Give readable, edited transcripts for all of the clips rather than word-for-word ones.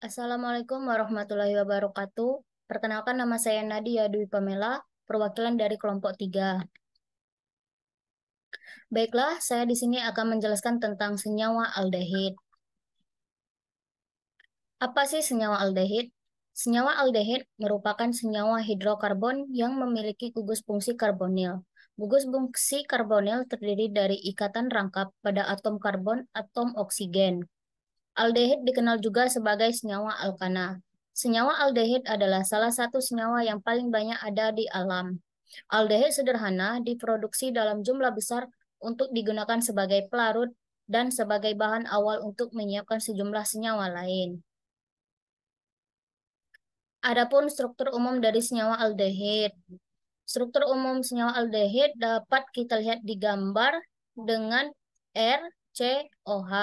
Assalamualaikum warahmatullahi wabarakatuh. Perkenalkan, nama saya Nadia Dwi Pamela, perwakilan dari kelompok 3. Baiklah, saya di sini akan menjelaskan tentang senyawa aldehid. Apa sih senyawa aldehid? Senyawa aldehid merupakan senyawa hidrokarbon yang memiliki gugus fungsi karbonil. Gugus fungsi karbonil terdiri dari ikatan rangkap pada atom karbon, atom oksigen. Aldehid dikenal juga sebagai senyawa alkana. Senyawa aldehid adalah salah satu senyawa yang paling banyak ada di alam. Aldehid sederhana diproduksi dalam jumlah besar untuk digunakan sebagai pelarut dan sebagai bahan awal untuk menyiapkan sejumlah senyawa lain. Adapun struktur umum dari senyawa aldehid. Struktur umum senyawa aldehid dapat kita lihat di gambar dengan RCOH.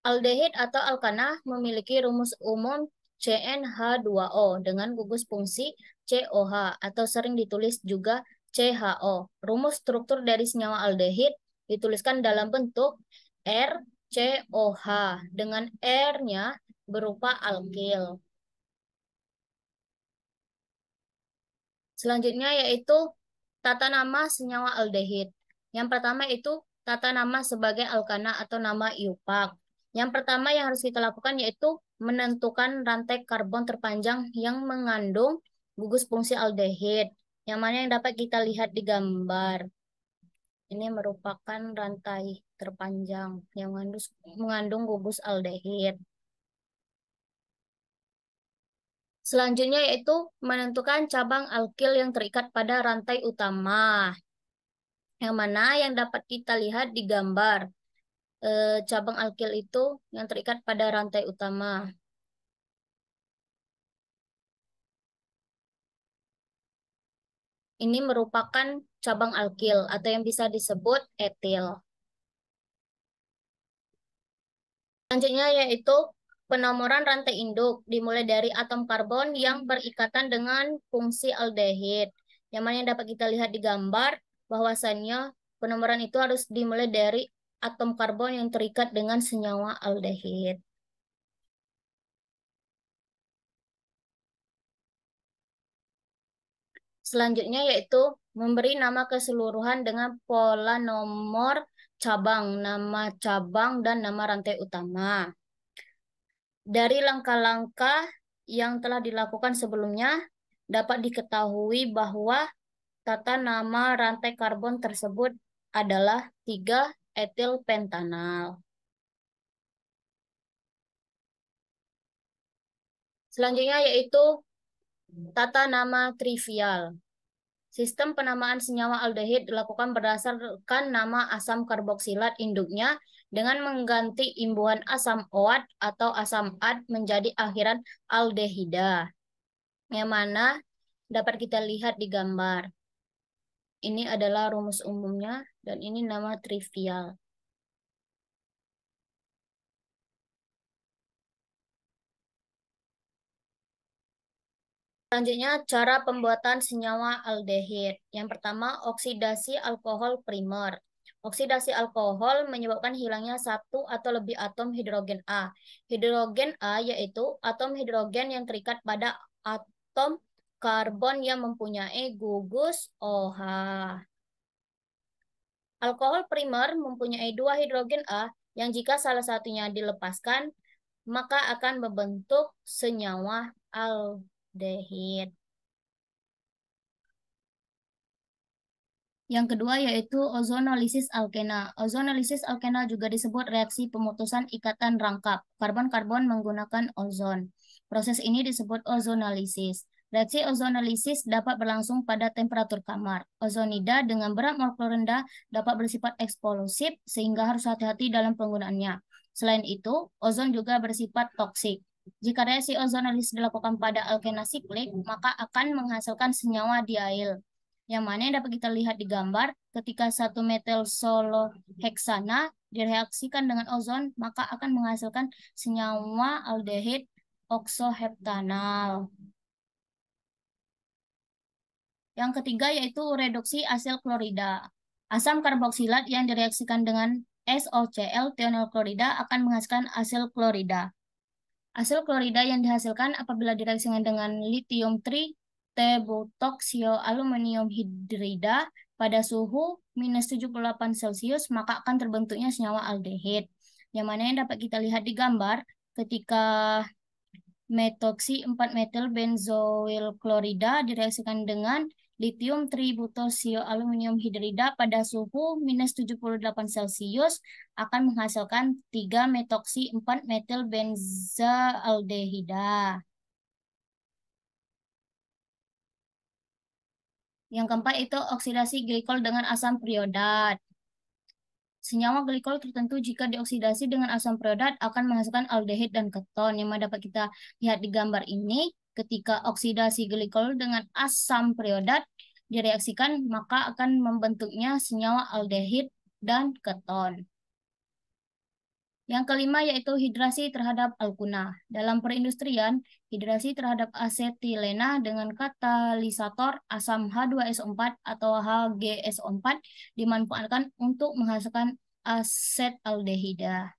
Aldehid atau alkana memiliki rumus umum CnH2O dengan gugus fungsi COH atau sering ditulis juga CHO. Rumus struktur dari senyawa aldehid dituliskan dalam bentuk RCOH dengan R-nya berupa alkil. Selanjutnya yaitu tata nama senyawa aldehid. Yang pertama itu tata nama sebagai alkana atau nama IUPAC. Yang pertama yang harus kita lakukan yaitu menentukan rantai karbon terpanjang yang mengandung gugus fungsi aldehid, yang mana yang dapat kita lihat di gambar. Ini merupakan rantai terpanjang yang mengandung gugus aldehid. Selanjutnya yaitu menentukan cabang alkil yang terikat pada rantai utama. Yang mana yang dapat kita lihat di gambar. Cabang alkil itu yang terikat pada rantai utama. Ini merupakan cabang alkil atau yang bisa disebut etil. Selanjutnya yaitu penomoran rantai induk dimulai dari atom karbon yang berikatan dengan fungsi aldehid. Yang mana yang dapat kita lihat di gambar bahwasannya penomoran itu harus dimulai dari atom karbon yang terikat dengan senyawa aldehid. Selanjutnya yaitu memberi nama keseluruhan dengan pola nomor cabang, nama cabang, dan nama rantai utama. Dari langkah-langkah yang telah dilakukan sebelumnya, dapat diketahui bahwa tata nama rantai karbon tersebut adalah 3-etil pentanal. Selanjutnya yaitu tata nama trivial. Sistem penamaan senyawa aldehid dilakukan berdasarkan nama asam karboksilat induknya dengan mengganti imbuhan asam OAT atau asam AD menjadi akhiran aldehida, yang mana dapat kita lihat di gambar. Ini adalah rumus umumnya dan ini nama trivial. Selanjutnya, cara pembuatan senyawa aldehid. Yang pertama, oksidasi alkohol primer. Oksidasi alkohol menyebabkan hilangnya satu atau lebih atom hidrogen A. Hidrogen A yaitu atom hidrogen yang terikat pada atom karbon yang mempunyai gugus OH. Alkohol primer mempunyai dua hidrogen A yang jika salah satunya dilepaskan, maka akan membentuk senyawa aldehid. Yang kedua yaitu ozonolisis alkena. Ozonolisis alkena juga disebut reaksi pemutusan ikatan rangkap karbon-karbon menggunakan ozon. Proses ini disebut ozonolisis. Reaksi ozonolisis dapat berlangsung pada temperatur kamar. Ozonida dengan berat molekul rendah dapat bersifat eksplosif sehingga harus hati-hati dalam penggunaannya. Selain itu, ozon juga bersifat toksik. Jika reaksi ozonolisis dilakukan pada alkena siklik, maka akan menghasilkan senyawa diail, yang mana yang dapat kita lihat di gambar ketika satu metil soloheksana direaksikan dengan ozon, maka akan menghasilkan senyawa aldehid oksoheptanal. Yang ketiga yaitu reduksi asil klorida. Asam karboksilat yang direaksikan dengan SOCl, tionil klorida, akan menghasilkan asil klorida. Hasil klorida yang dihasilkan apabila direaksikan dengan lithium tributoksioaluminium hidrida pada suhu minus 78 Celcius, maka akan terbentuknya senyawa aldehid. Yang mana yang dapat kita lihat di gambar ketika metoksi 4-metil benzoil klorida direaksikan dengan lithium tributoksioaluminium hidrida pada suhu minus 78 Celcius akan menghasilkan 3 metoksi 4-metil benzaldehida. Yang keempat itu oksidasi glikol dengan asam priodat. Senyawa glikol tertentu jika dioksidasi dengan asam priodat akan menghasilkan aldehid dan keton. Yang mana dapat kita lihat di gambar ini, ketika oksidasi glikol dengan asam priodat direaksikan, maka akan membentuknya senyawa aldehid dan keton. Yang kelima yaitu hidrasi terhadap alkuna. Dalam perindustrian, hidrasi terhadap asetilena dengan katalisator asam H2SO4 atau HgSO4 dimanfaatkan untuk menghasilkan asetaldehida.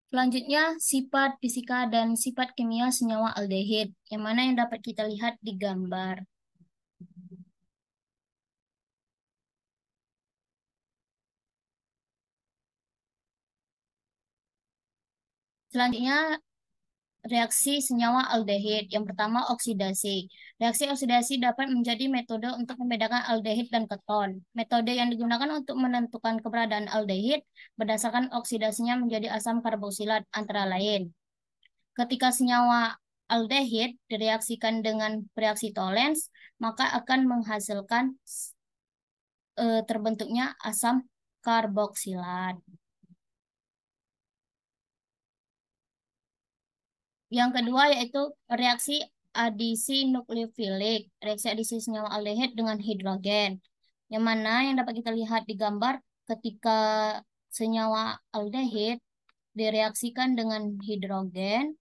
Selanjutnya, sifat fisika dan sifat kimia senyawa aldehid, yang mana yang dapat kita lihat di gambar. Selanjutnya, reaksi senyawa aldehid. Yang pertama, oksidasi. Reaksi oksidasi dapat menjadi metode untuk membedakan aldehid dan keton. Metode yang digunakan untuk menentukan keberadaan aldehid berdasarkan oksidasinya menjadi asam karboksilat antara lain. Ketika senyawa aldehid direaksikan dengan reaksi Tollens, maka akan menghasilkan terbentuknya asam karboksilat. Yang kedua yaitu reaksi adisi nukleofilik, reaksi adisi senyawa aldehid dengan hidrogen. Yang mana yang dapat kita lihat di gambar ketika senyawa aldehid direaksikan dengan hidrogen,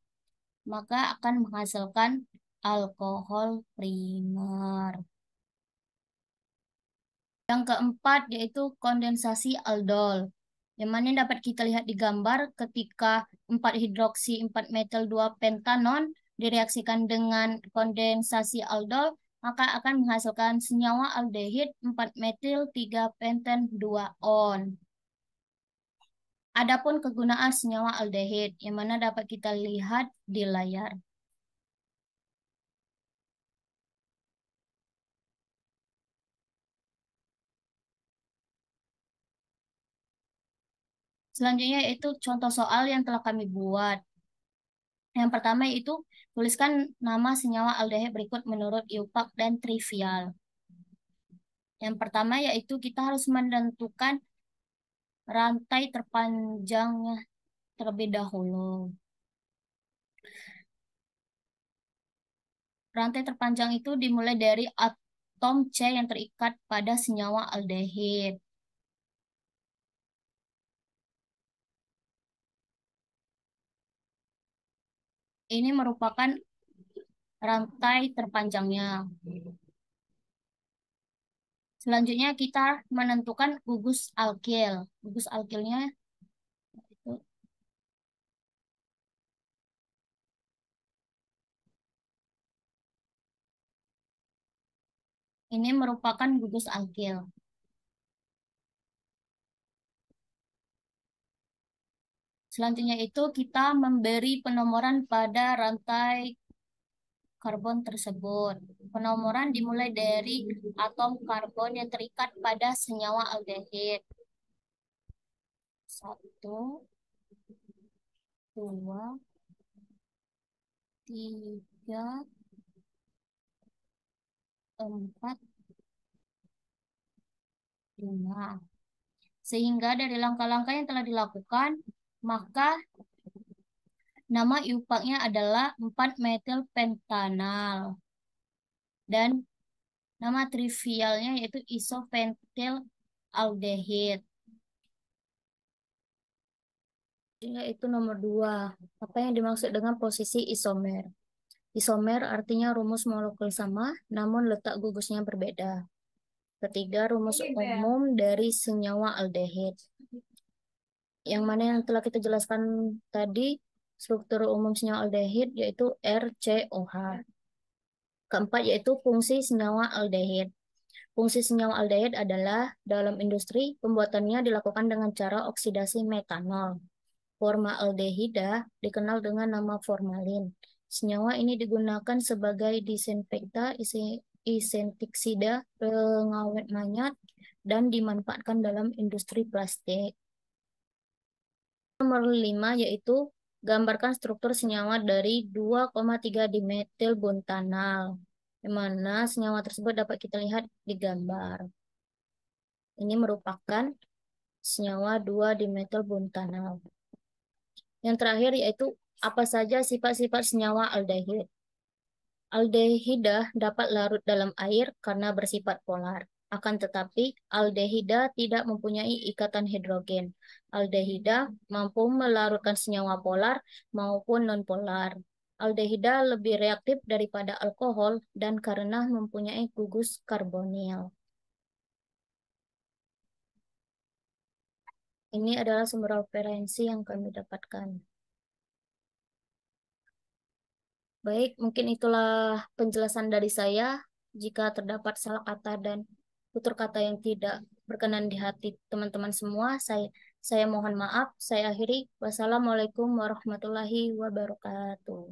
maka akan menghasilkan alkohol primer. Yang keempat yaitu kondensasi aldol. Yang mana dapat kita lihat di gambar ketika 4 hidroksi 4 metil 2 pentanon direaksikan dengan kondensasi aldol, maka akan menghasilkan senyawa aldehid 4 metil 3 penten 2 on. Adapun kegunaan senyawa aldehid yang mana dapat kita lihat di layar. Selanjutnya yaitu contoh soal yang telah kami buat. Yang pertama yaitu tuliskan nama senyawa aldehid berikut menurut IUPAC dan trivial. Yang pertama yaitu kita harus menentukan rantai terpanjangnya terlebih dahulu. Rantai terpanjang itu dimulai dari atom C yang terikat pada senyawa aldehid. Ini merupakan rantai terpanjangnya. Selanjutnya kita menentukan gugus alkil. Gugus alkilnya itu ini merupakan gugus alkil. Selanjutnya itu kita memberi penomoran pada rantai karbon tersebut. Penomoran dimulai dari atom karbon yang terikat pada senyawa aldehid. 1, 2, 3, 4, 5. Sehingga dari langkah-langkah yang telah dilakukan, maka nama IUPAC-nya adalah 4-metil pentanal. Dan nama trivialnya yaitu isopentil aldehid. Yaitu nomor 2. Apa yang dimaksud dengan posisi isomer? Isomer artinya rumus molekul sama, namun letak gugusnya berbeda. Ketiga, rumus umum dari senyawa aldehid. Yang mana yang telah kita jelaskan tadi, struktur umum senyawa aldehid yaitu RCOH. Keempat yaitu fungsi senyawa aldehid. Fungsi senyawa aldehid adalah dalam industri pembuatannya dilakukan dengan cara oksidasi metanol. Formaldehida dikenal dengan nama formalin. Senyawa ini digunakan sebagai disinfekta, insektisida, pengawet mayat, dan dimanfaatkan dalam industri plastik. Nomor 5 yaitu gambarkan struktur senyawa dari 2,3 dimetil buntanal, di mana senyawa tersebut dapat kita lihat di gambar. Ini merupakan senyawa 2 dimetil buntanal. Yang terakhir yaitu apa saja sifat-sifat senyawa aldehid. Aldehida dapat larut dalam air karena bersifat polar. Akan tetapi, aldehida tidak mempunyai ikatan hidrogen. Aldehida mampu melarutkan senyawa polar maupun nonpolar. Aldehida lebih reaktif daripada alkohol dan karena mempunyai gugus karbonil. Ini adalah sumber referensi yang kami dapatkan. Baik, mungkin itulah penjelasan dari saya. Jika terdapat salah kata dan tutur kata yang tidak berkenan di hati teman-teman semua, saya mohon maaf. Saya akhiri. Wassalamualaikum warahmatullahi wabarakatuh.